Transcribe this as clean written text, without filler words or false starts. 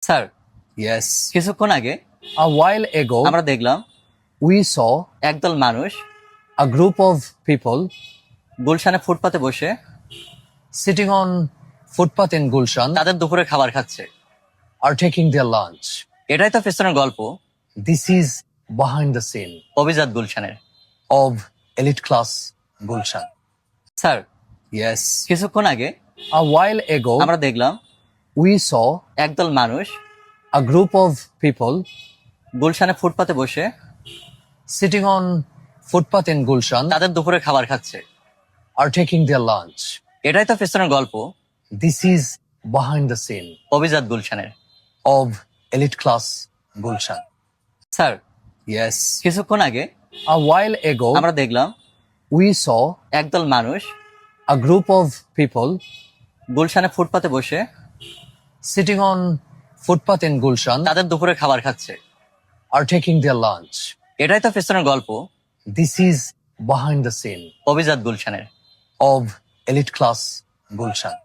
Sir, Yes. কিছুক্ষণ আগে A while ago, আমরা দেখলাম we saw একদল মানুষ a group of people গুলশানে ফুটপাতে বসে sitting on footpath in Gulshan তাদের দুপুরে খাবার খাচ্ছে। are taking their lunch. এটাই তো পেছনের গল্প This is behind the scene অভিজাত গুলশানের। of elite class Gulshan. Sir, Yes. কিছুক্ষণ আগে A while ago, আমরা দেখলাম we saw একদল মানুষ a group of people গুলশানে ফুটপাতে বসে sitting on footpath in Gulshan তাদের দুপুরে খাবার খাচ্ছে। are taking their lunch. এটাই তো পেছনের গল্প This is behind the scene অভিজাত গুলশানের। of elite class Gulshan. Sir, Yes. কিছুক্ষণ আগে A while ago, আমরা দেখলাম we saw একদল মানুষ a group of people গুলশানে ফুটপাতে বসে sitting on footpath in Gulshan তাদের দুপুরে খাবার খাচ্ছে। are taking their lunch. এটাই তো পেছনের গল্প This is behind the scene অভিজাত গুলশানের। of elite class Gulshan.